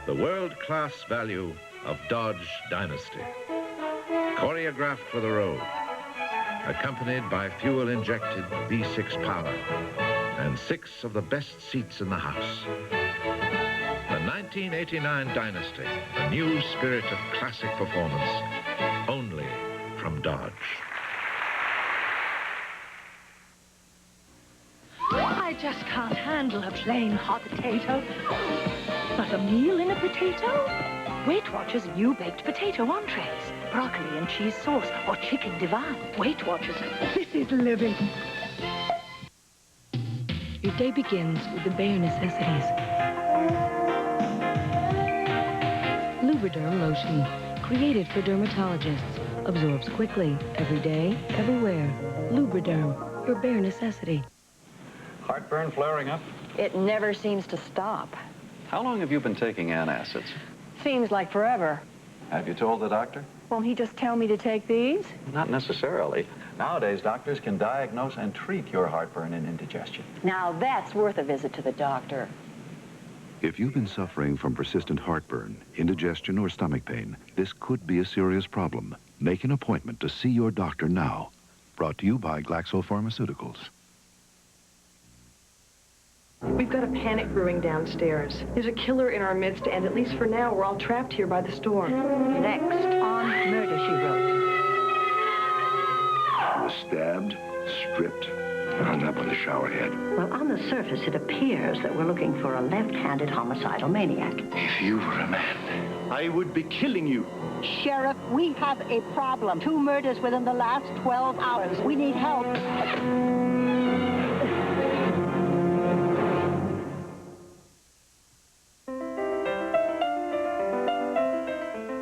the world-class value of Dodge Dynasty. Choreographed for the road, accompanied by fuel-injected V6 power and 6 of the best seats in the house. The 1989 Dynasty, a new spirit of classic performance, only from Dodge. I just can't handle a plain hot potato. But a meal in a potato? Weight Watchers new baked potato entrees, broccoli and cheese sauce, or chicken divine. Weight Watchers, this is living. Your day begins with the bare necessities. Lubriderm lotion, created for dermatologists, absorbs quickly, every day, everywhere. Lubriderm, your bare necessity. Heartburn flaring up? It never seems to stop. How long have you been taking antacids? Seems like forever. Have you told the doctor? Won't he just tell me to take these? Not necessarily. Nowadays, doctors can diagnose and treat your heartburn and indigestion. Now that's worth a visit to the doctor. If you've been suffering from persistent heartburn, indigestion, or stomach pain, this could be a serious problem. Make an appointment to see your doctor now. Brought to you by Glaxo Pharmaceuticals. We've got a panic brewing downstairs. There's a killer in our midst, and at least for now, we're all trapped here by the storm. Next on Murder, She Wrote. Was stabbed, stripped, and hung up on the shower head. Well, on the surface, it appears that we're looking for a left-handed homicidal maniac. If you were a man, I would be killing you. Sheriff, we have a problem. 2 murders within the last 12 hours. We need help.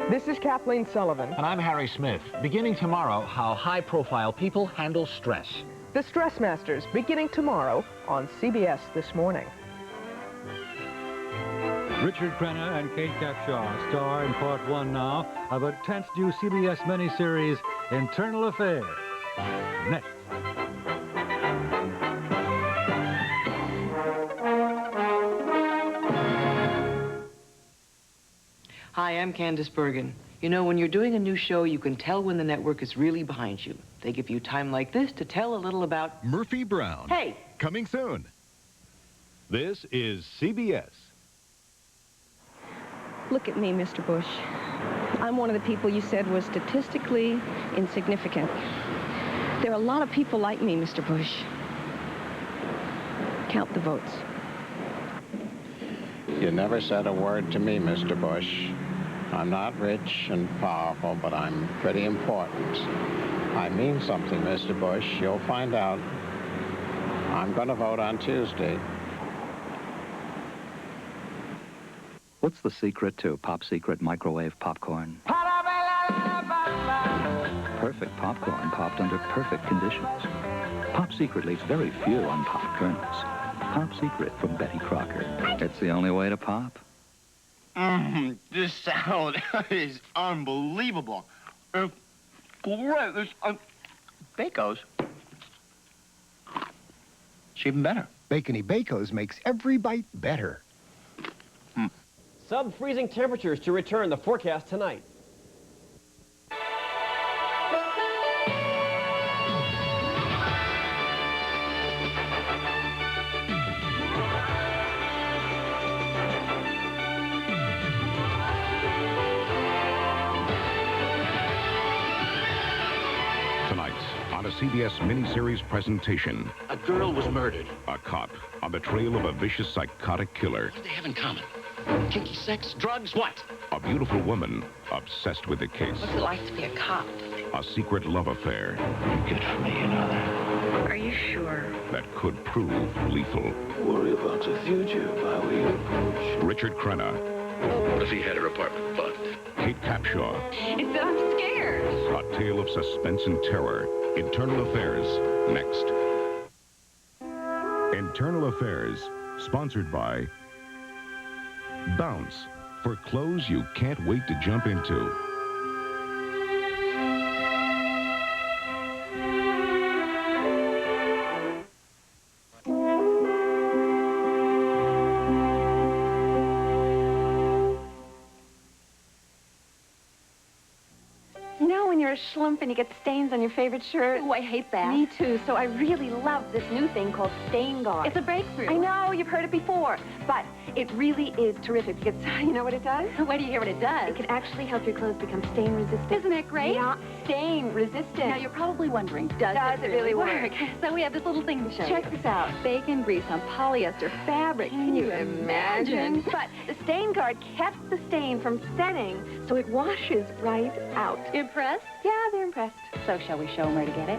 This is Kathleen Sullivan. And I'm Harry Smith. Beginning tomorrow, how high-profile people handle stress. The Stress Masters, beginning tomorrow on CBS This Morning. Richard Crenna and Kate Capshaw star in part 1 now of a tense new CBS miniseries, Internal Affairs. Next. Hi, I'm Candace Bergen. You know, when you're doing a new show, you can tell when the network is really behind you. They give you time like this to tell a little about... Murphy Brown. Hey! Coming soon. This is CBS. Look at me, Mr. Bush. I'm one of the people you said was statistically insignificant. There are a lot of people like me, Mr. Bush. Count the votes. You never said a word to me, Mr. Bush. I'm not rich and powerful, but I'm pretty important. I mean something, Mr. Bush. You'll find out. I'm going to vote on Tuesday. What's the secret to Pop Secret microwave popcorn? Perfect popcorn popped under perfect conditions. Pop Secret leaves very few unpopped kernels. Pop Secret from Betty Crocker. It's the only way to pop. This salad is unbelievable. It's great. This Baco's. It's even better. Bacony Baco's makes every bite better. Sub-freezing temperatures to return. The forecast tonight. A CBS miniseries presentation. A girl was murdered. A cop on the trail of a vicious psychotic killer. What do they have in common? Kinky sex, drugs, what? A beautiful woman obsessed with the case. What's it like to be a cop? A secret love affair. Good for me, you know that. Are you sure? That could prove lethal. Worry about the future if I were you. Richard Crenna. What if he had her apartment bugged? Kate Capshaw. It's that I'm scared. A tale of suspense and terror. Internal Affairs, next. Internal Affairs, sponsored by Bounce, for clothes you can't wait to jump into. when you're a schlump and you get stains on your favorite shirt? Oh, I hate that. Me too. So I really love this new thing called Stain Guard. It's a breakthrough. I know, you've heard it before, but it really is terrific because you know what it does? Wait till you hear what it does. It can actually help your clothes become stain resistant. Isn't it great? Yeah, stain resistant. Now, you're probably wondering, does it really work? So we have this little thing to show you. Check this out. Bacon grease on polyester fabric. Can you imagine? But the Stain Guard kept the stain from setting, so it washes right out. Impressed? Yeah, they're impressed. So shall we show them where to get it?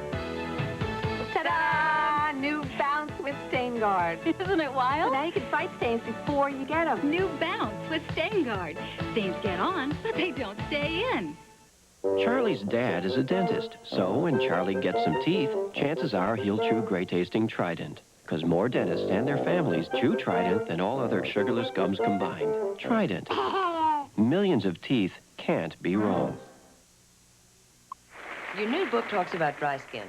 Ta-da! New Bounce with Stain Guard. Isn't it wild? So now you can fight stains before you get them. New Bounce with Stain Guard. Stains get on, but they don't stay in. Charlie's dad is a dentist, so when Charlie gets some teeth, chances are he'll chew great-tasting Trident. Because more dentists and their families chew Trident than all other sugarless gums combined. Trident. Millions of teeth can't be wrong. Your new book talks about dry skin.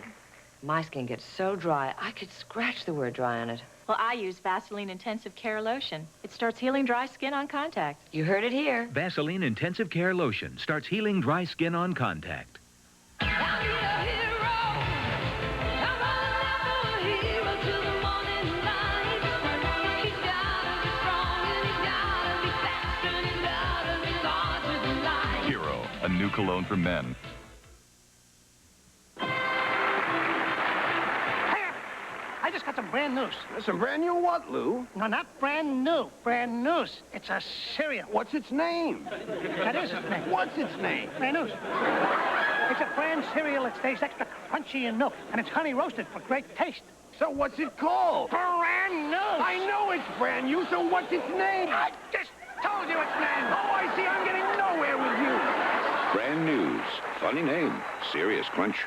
My skin gets so dry, I could scratch the word dry on it. Well, I use Vaseline Intensive Care Lotion. It starts healing dry skin on contact. You heard it here. Vaseline Intensive Care Lotion starts healing dry skin on contact. Hero, a new cologne for men. I just got some brand news. Some brand new what, Lou? No, not brand new. Brand news. It's a cereal. What's its name? That is its name. What's its name? Brand news. It's a brand cereal that stays extra crunchy in milk, and it's honey roasted for great taste. So what's it called? Brand new. I know it's brand new, so what's its name? I just told you its name. Oh, I see. I'm getting nowhere with you. Brand News. Funny name. Serious crunch.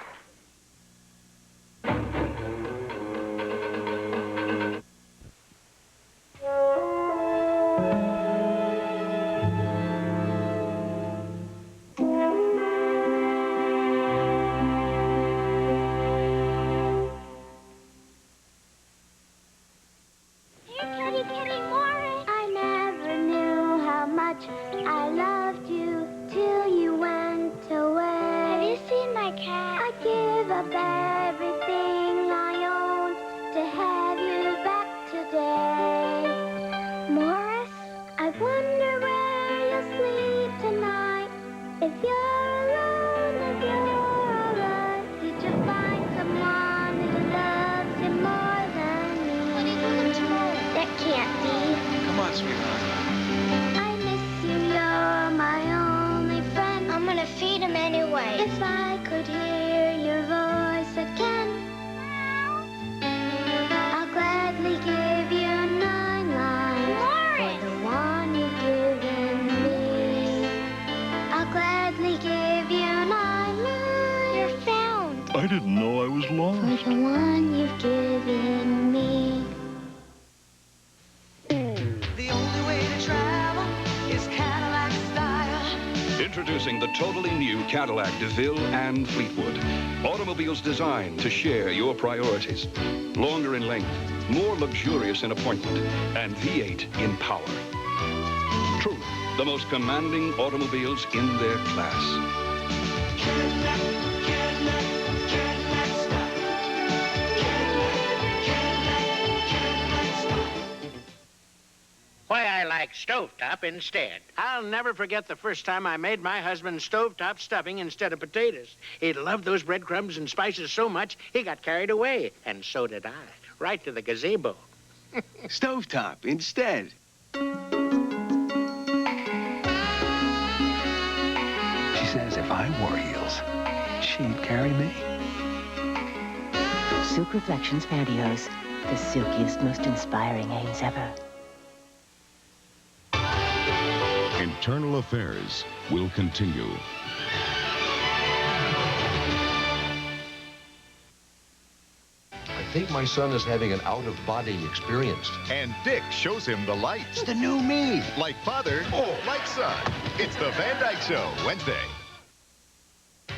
I didn't know I was lost. For the one you've given me. The only way to travel is Cadillac style. Introducing the totally new Cadillac DeVille and Fleetwood. Automobiles designed to share your priorities. Longer in length, more luxurious in appointment, and V8 in power. Truly, the most commanding automobiles in their class. Why I like stovetop instead. I'll never forget the first time I made my husband stovetop stuffing instead of potatoes. He loved those breadcrumbs and spices so much, he got carried away. And so did I. Right to the gazebo. Stovetop instead. She says if I wore heels, she'd carry me. Silk Reflections Pantyhose. The silkiest, most inspiring aims ever. Internal Affairs will continue. I think my son is having an out-of-body experience. And Dick shows him the light. It's the new me. Like father, like son. It's the Van Dyke Show, Wednesday.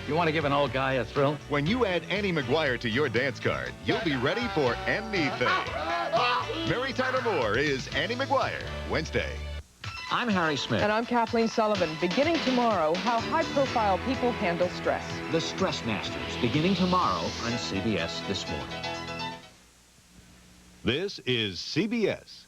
You want to give an old guy a thrill? When you add Annie McGuire to your dance card, you'll be ready for anything. Mary Tyler Moore is Annie McGuire, Wednesday. I'm Harry Smith. And I'm Kathleen Sullivan. Beginning tomorrow, how high-profile people handle stress. The Stress Masters, beginning tomorrow on CBS This Morning. This is CBS.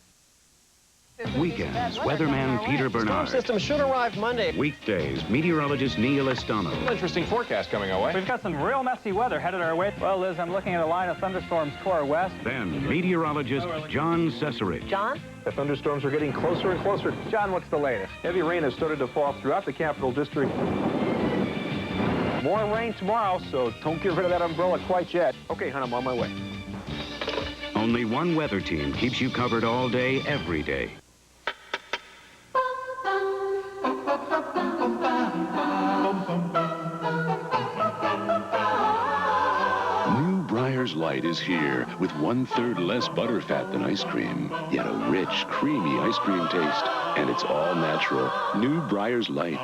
Weekends, weatherman Peter Bernard. Storm system should arrive Monday. Weekdays, meteorologist Neil Estano. Interesting forecast coming our way. We've got some real messy weather headed our way. Well, Liz, I'm looking at a line of thunderstorms to our west. Then, meteorologist John Cesarik. John? The thunderstorms are getting closer and closer. John, what's the latest? Heavy rain has started to fall throughout the Capital District. More rain tomorrow, so don't get rid of that umbrella quite yet. Okay, hon, I'm on my way. Only one weather team keeps you covered all day, every day. New Breyers Light is here with 1/3 less butter fat than ice cream, yet a rich, creamy ice cream taste. And it's all natural. New Breyers Light.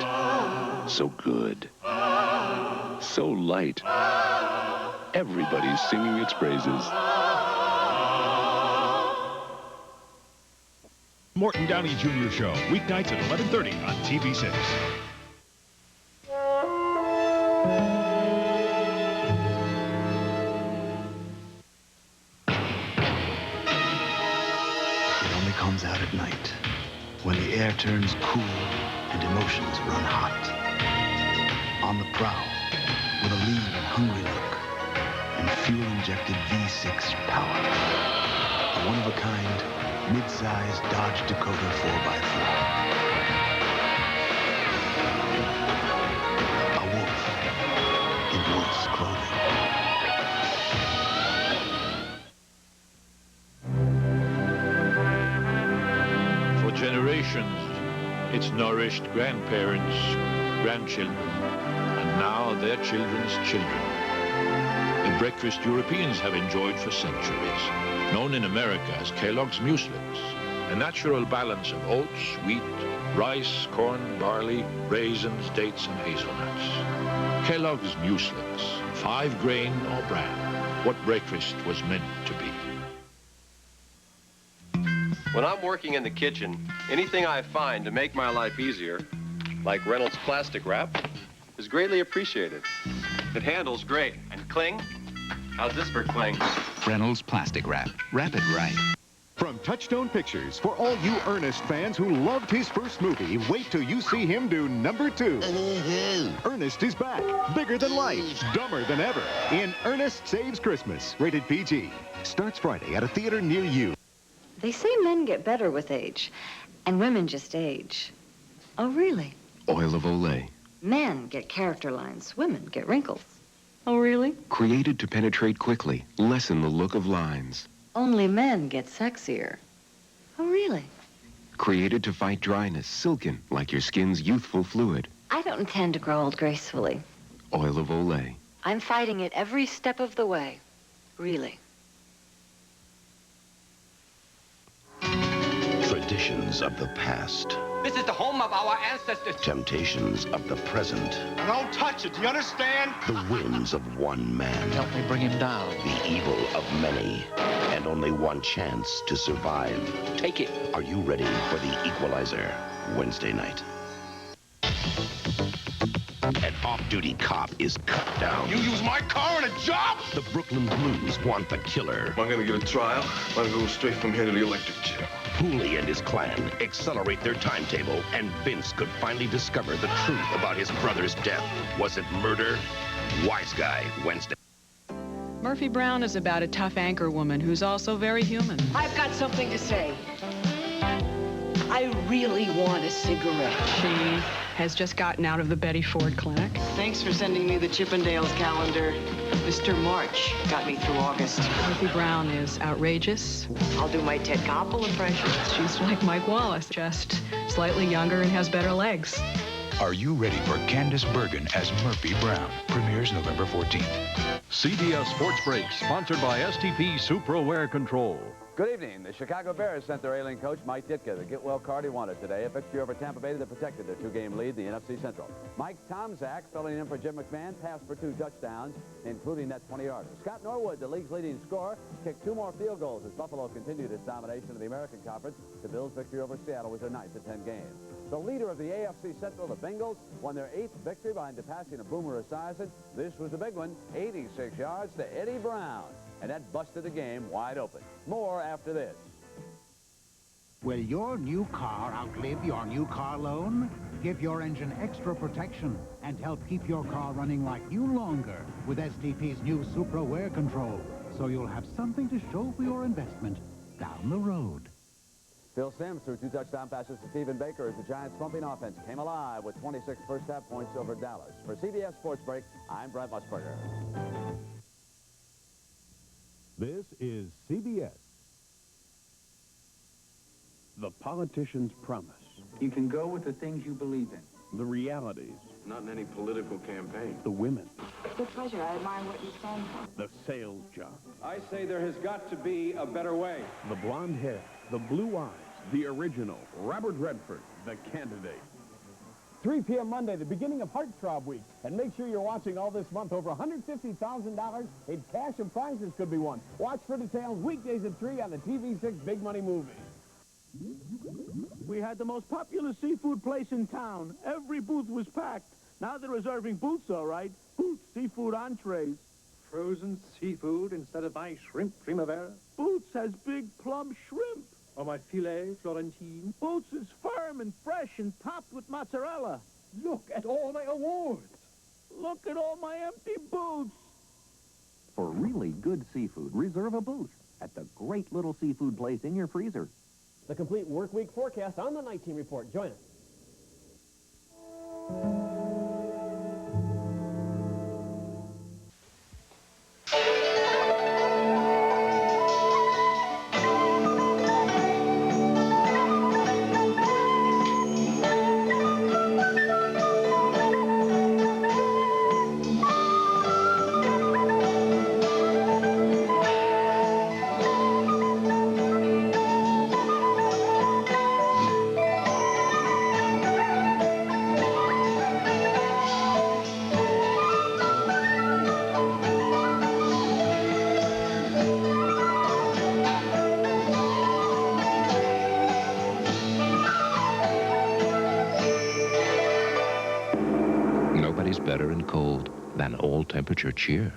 So good. So light. Everybody's singing its praises. Morton Downey Jr. Show, weeknights at 11:30 on TV6. It only comes out at night, when the air turns cool and emotions run hot. On the prowl, with a lean and hungry look, and fuel-injected V6 power. A one-of-a-kind, mid-sized Dodge Dakota 4x4. A wolf in wolf's clothing. For generations, it's nourished grandparents, grandchildren, and now their children's children. The breakfast Europeans have enjoyed for centuries, known in America as Kellogg's Mueslix, a natural balance of oats, wheat, rice, corn, barley, raisins, dates, and hazelnuts. Kellogg's Mueslix, 5 grain or bran, what breakfast was meant to be. When I'm working in the kitchen, anything I find to make my life easier, like Reynolds plastic wrap, is greatly appreciated. It handles great. And cling? How's this for cling? Reynolds Plastic Wrap. Wrap it right. From Touchstone Pictures, for all you Ernest fans who loved his first movie, wait till you see him do number 2. Ernest is back, bigger than life, dumber than ever, in Ernest Saves Christmas, rated PG. Starts Friday at a theater near you. They say men get better with age, and women just age. Oh, really? Oil of Olay. Men get character lines, women get wrinkles. Oh, really? Created to penetrate quickly, lessen the look of lines. Only men get sexier. Oh, really? Created to fight dryness, silken, like your skin's youthful fluid. I don't intend to grow old gracefully. Oil of Olay. I'm fighting it every step of the way. Really. Traditions of the past. This is the home of our ancestors. Temptations of the present. Don't touch it, do you understand? The whims of one man. Help me bring him down. The evil of many. And only one chance to survive. Take it. Are you ready for The Equalizer? Wednesday night. An off-duty cop is cut down. You use my car on a job? The Brooklyn Blues want the killer. Am I gonna get a trial? I'm gonna go straight from here to the electric chair. Hooley and his clan accelerate their timetable, and Vince could finally discover the truth about his brother's death. Was it murder? Wise Guy, Wednesday. Murphy Brown is about a tough anchor woman who's also very human. I've got something to say. I really want a cigarette. She has just gotten out of the Betty Ford Clinic. Thanks for sending me the Chippendales calendar. Mr. March got me through August. Murphy Brown is outrageous. I'll do my Ted Koppel impression. She's like Mike Wallace, just slightly younger and has better legs. Are you ready for Candice Bergen as Murphy Brown? Premieres November 14th. CBS Sports Break, sponsored by STP Supra Wear Control. Good evening. The Chicago Bears sent their ailing coach, Mike Ditka, the get-well card he wanted today. A victory over Tampa Bay that protected their 2-game lead, the NFC Central. Mike Tomczak, filling in for Jim McMahon, passed for 2 touchdowns, including that 20-yarder. Scott Norwood, the league's leading scorer, kicked 2 more field goals as Buffalo continued its domination of the American Conference. The Bills' victory over Seattle was their 9th of 10 games. The leader of the AFC Central, the Bengals, won their 8th victory behind the passing of Boomer Esiason. This was the big one, 86 yards to Eddie Brown. And that busted the game wide open. More after this. Will your new car outlive your new car loan? Give your engine extra protection and help keep your car running like you longer with STP's new Supra Wear Control, so you'll have something to show for your investment down the road. Phil Simms threw 2 touchdown passes to Stephen Baker as the Giants' thumping offense came alive with 26 first-half points over Dallas. For CBS Sports Break, I'm Brent Musburger. This is CBS. The politician's promise. You can go with the things you believe in. The realities. Not in any political campaign. The women. Good pleasure. I admire what you stand for. The sales job. I say there has got to be a better way. The blonde hair. The blue eyes. The original. Robert Redford, the candidate. 3 p.m. Monday, the beginning of Heartthrob Week. And make sure you're watching all this month. Over $150,000 in cash and prizes could be won. Watch for details weekdays at 3 on the TV6 Big Money Movie. We had the most popular seafood place in town. Every booth was packed. Now they're reserving booths, all right. Booths, seafood entrees. Frozen seafood instead of my shrimp primavera. Booths has big plum shrimp. Or my filet Florentine. Booths is firm and fresh and topped with mozzarella. Look at all my awards. Look at all my empty booths. For really good seafood, reserve a booth at the great little seafood place in your freezer. The complete work week forecast on the Night Team Report. Join us. Better in cold than all-temperature cheer.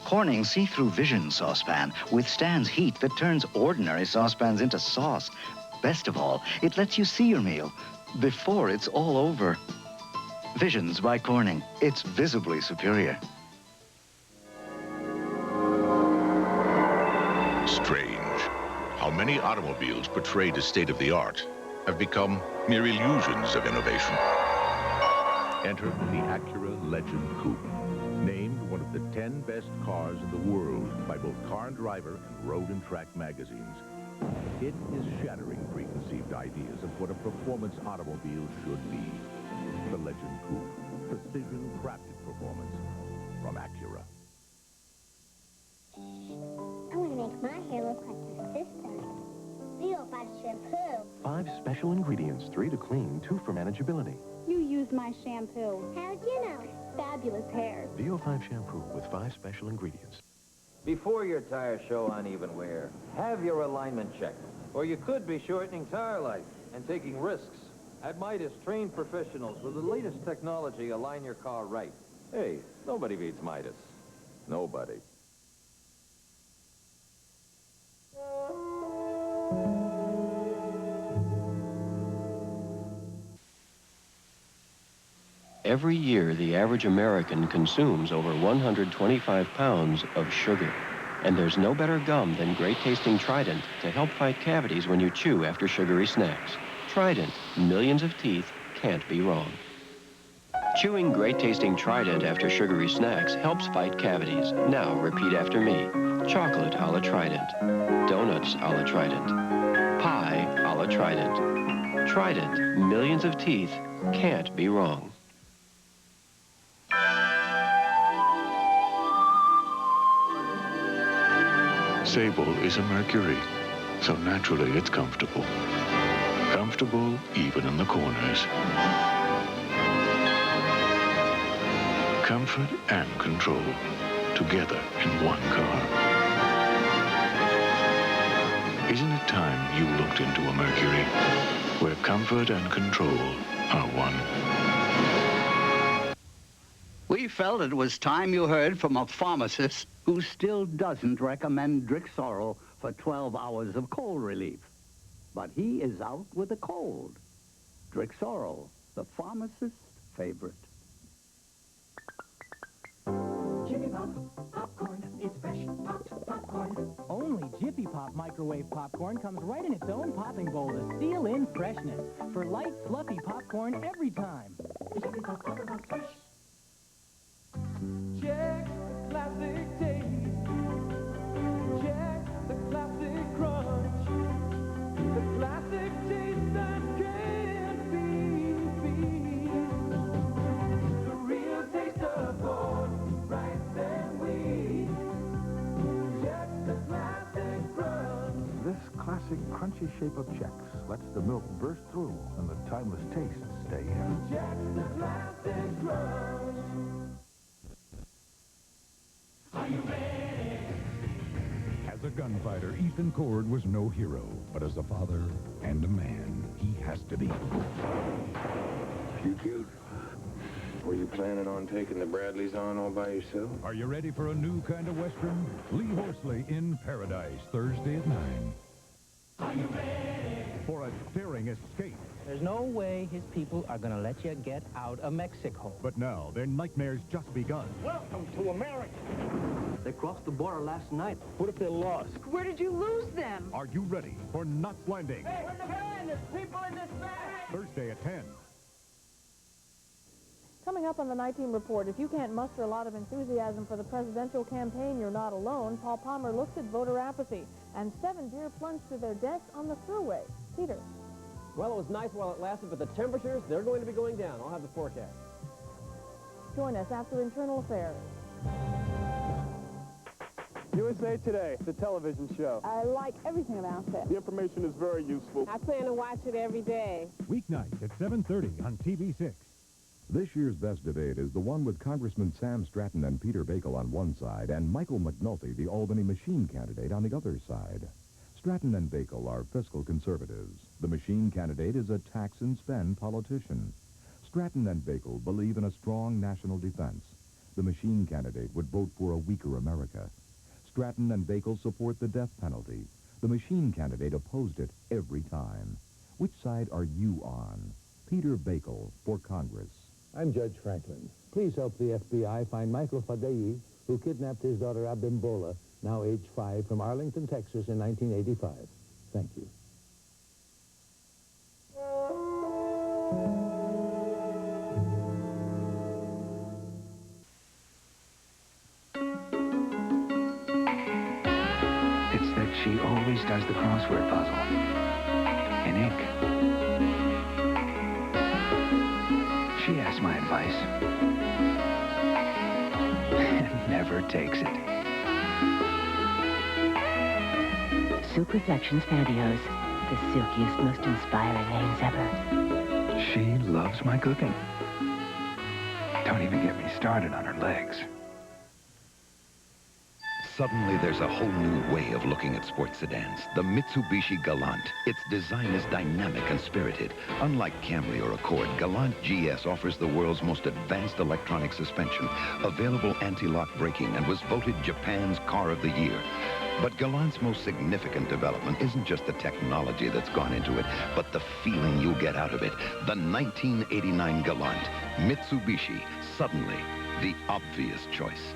Corning's see-through Vision saucepan withstands heat that turns ordinary saucepans into sauce. Best of all, it lets you see your meal before it's all over. Visions by Corning. It's visibly superior. Strange how many automobiles portrayed as state-of-the-art have become mere illusions of innovation. Enter the Acura Legend Coupe, named one of the 10 best cars in the world by both Car and Driver and Road and Track magazines. It is shattering preconceived ideas of what a performance automobile should be. The Legend Coupe, precision-crafted performance from Acura. I want to make my hair look like my sister. 05 shampoo. 5 special ingredients, 3 to clean, 2 for manageability. You use my shampoo. How'd you know? Fabulous hair. VO5 shampoo with 5 special ingredients. Before your tires show uneven wear, have your alignment checked. Or you could be shortening tire life and taking risks. At Midas, trained professionals with the latest technology align your car right. Hey, nobody beats Midas. Nobody. Every year, the average American consumes over 125 pounds of sugar. And there's no better gum than great-tasting Trident to help fight cavities when you chew after sugary snacks. Trident, millions of teeth, can't be wrong. Chewing great-tasting Trident after sugary snacks helps fight cavities. Now, repeat after me. Chocolate a la Trident. Donuts a la Trident. Pie a la Trident. Trident, millions of teeth, can't be wrong. Sable is a Mercury, so naturally it's comfortable. Comfortable even in the corners. Comfort and control together in one car. Isn't it time you looked into a Mercury, where comfort and control are one? We felt it was time you heard from a pharmacist who still doesn't recommend Drixoral for 12 hours of cold relief. But he is out with a cold. Drixoral, the pharmacist's favorite. Jiffy Pop popcorn is fresh popped popcorn. Only Jiffy Pop microwave popcorn comes right in its own popping bowl to seal in freshness for light, fluffy popcorn every time. Jiffy Pop popcorn fresh. Check the classic taste. Check the classic crunch. The classic taste that can't be beat. The real taste of corn, rice and wheat. Check the classic crunch. This classic crunchy shape of Chex lets the milk burst through and the timeless taste stay in. Check the classic crunch. Are you ready? As a gunfighter, Ethan Cord was no hero, but as a father and a man, he has to be. You cute? Were you planning on taking the Bradleys on all by yourself? Are you ready for a new kind of Western? Lee Horsley in Paradise, Thursday at 9. Are you ready? For a daring escape. There's no way his people are going to let you get out of Mexico. But now, their nightmare's just begun. Welcome to America. They crossed the border last night. What if they're lost? Where did you lose them? Are you ready for Knots Landing? Hey, where's the van? There's people in this van. Thursday at 10. Coming up on the Night Team Report, if you can't muster a lot of enthusiasm for the presidential campaign, you're not alone. Paul Palmer looks at voter apathy, and 7 deer plunged to their deaths on the thruway. Peter. Well, it was nice while it lasted, but the temperatures, they're going to be going down. I'll have the forecast. Join us after Internal Affairs. USA Today, the television show. I like everything about it. The information is very useful. I plan to watch it every day. Weeknights at 7:30 on TV6. This year's best debate is the one with Congressman Sam Stratton and Peter Bakel on one side and Michael McNulty, the Albany machine candidate, on the other side. Stratton and Bakel are fiscal conservatives. The machine candidate is a tax and spend politician. Stratton and Bakel believe in a strong national defense. The machine candidate would vote for a weaker America. Stratton and Bakel support the death penalty. The machine candidate opposed it every time. Which side are you on? Peter Bakel for Congress. I'm Judge Franklin. Please help the FBI find Michael Fadei, who kidnapped his daughter Abimbola, now age 5, from Arlington, Texas in 1985. Thank you. It's that she always does the crossword puzzle in ink. She asks my advice and never takes it. Silk Reflections Pantyhose. The silkiest, most inspiring names ever. She loves my cooking. Don't even get me started on her legs. Suddenly, there's a whole new way of looking at sports sedans. The Mitsubishi Galant. Its design is dynamic and spirited. Unlike Camry or Accord, Galant GS offers the world's most advanced electronic suspension, available anti-lock braking, and was voted Japan's Car of the Year. But Galant's most significant development isn't just the technology that's gone into it, but the feeling you'll get out of it. The 1989 Galant. Mitsubishi. Suddenly, the obvious choice.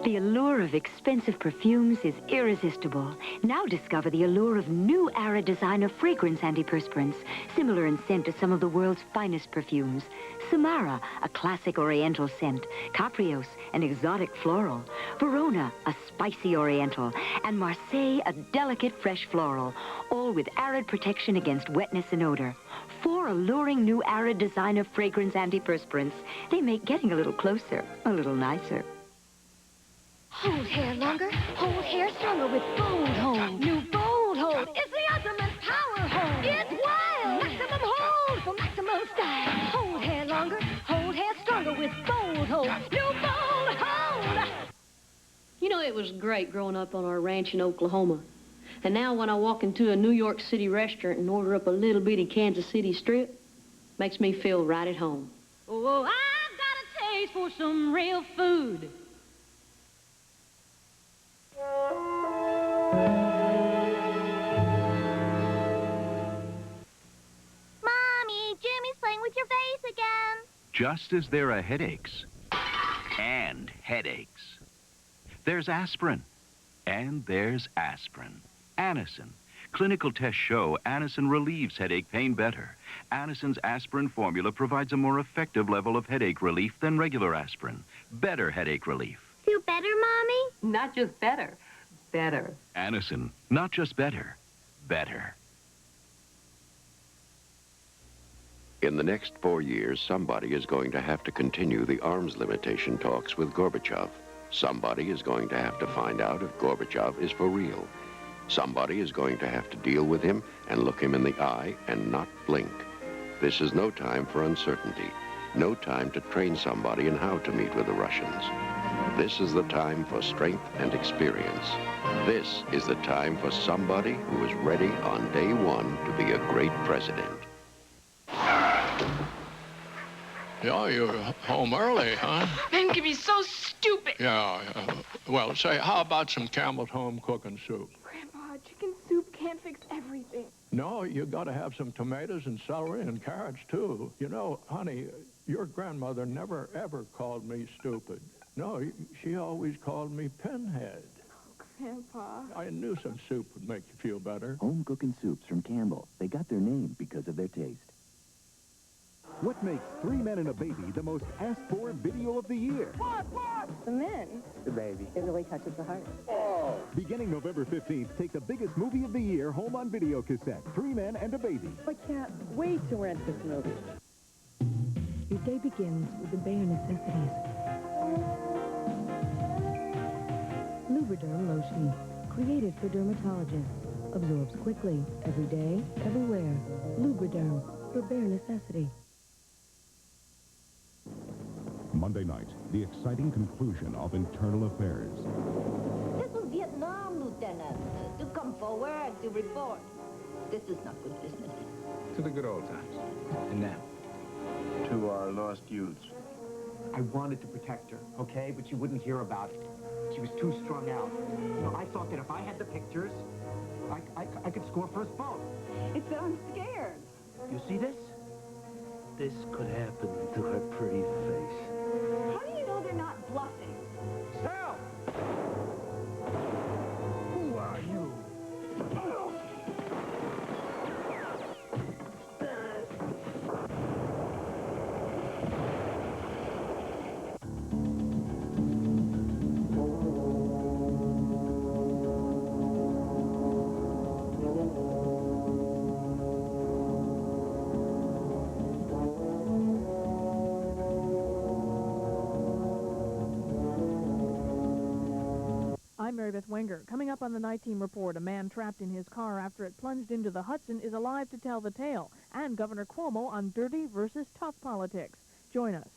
The allure of expensive perfumes is irresistible. Now discover the allure of new Ara designer fragrance antiperspirants, similar in scent to some of the world's finest perfumes. Samara, a classic oriental scent. Caprios, an exotic floral. Verona, a spicy oriental. And Marseille, a delicate fresh floral. All with arid protection against wetness and odor. 4 alluring new Ara designer fragrance antiperspirants. They make getting a little closer a little nicer. Hold hair longer, hold hair stronger with Bold Hold. New Bold Hold is the ultimate power hold. It's wild! Maximum hold for maximum style. Hold hair longer, hold hair stronger with Bold Hold. New Bold Hold! You know, it was great growing up on our ranch in Oklahoma. And now when I walk into a New York City restaurant and order up a little bitty Kansas City strip, makes me feel right at home. Oh, I've got a taste for some real food. Mommy, Jimmy's playing with your face again. Just as there are headaches and headaches, there's aspirin, and there's aspirin. Anacin. Clinical tests show Anacin relieves headache pain better. Anacin's aspirin formula provides a more effective level of headache relief than regular aspirin. Better headache relief. Feel better, Mommy? Not just better, better. Anacin. Not just better, better. In the next 4 years, somebody is going to have to continue the arms limitation talks with Gorbachev. Somebody is going to have to find out if Gorbachev is for real. Somebody is going to have to deal with him and look him in the eye and not blink. This is no time for uncertainty, no time to train somebody in how to meet with the Russians. This is the time for strength and experience. This is the time for somebody who is ready on day one to be a great president. Yeah, you're home early, huh? Men can be so stupid. Yeah, well, say, how about some Campbell's home cooking soup? Grandpa, chicken soup can't fix everything. No, you gotta have some tomatoes and celery and carrots, too. You know, honey, your grandmother never, ever called me stupid. No, she always called me pinhead. Oh, Grandpa. I knew some soup would make you feel better. Home cooking soups from Campbell. They got their name because of their taste. What makes Three Men and a Baby the most asked-for video of the year? What? The men. The baby. It really touches the heart. Oh! Beginning November 15th, take the biggest movie of the year home on video cassette, Three Men and a Baby. I can't wait to rent this movie. Your day begins with the bare necessities. Lubriderm lotion, created for dermatologists, absorbs quickly, every day, everywhere. Lubriderm, your bare necessity. Monday night, the exciting conclusion of Internal Affairs. This was Vietnam, Lieutenant. To come forward to report. This is not good business. To the good old times. And now? To our lost youths. I wanted to protect her, okay? But she wouldn't hear about it. She was too strung out. You know, I thought that if I had the pictures, I could score first vote. It's that I'm scared. You see this? This could happen to her pretty face. How do you know they're not bluffing? Sal! Who are you? I'm Mary Beth Wenger. Coming up on the Night Team Report, a man trapped in his car after it plunged into the Hudson is alive to tell the tale, and Governor Cuomo on dirty versus tough politics. Join us.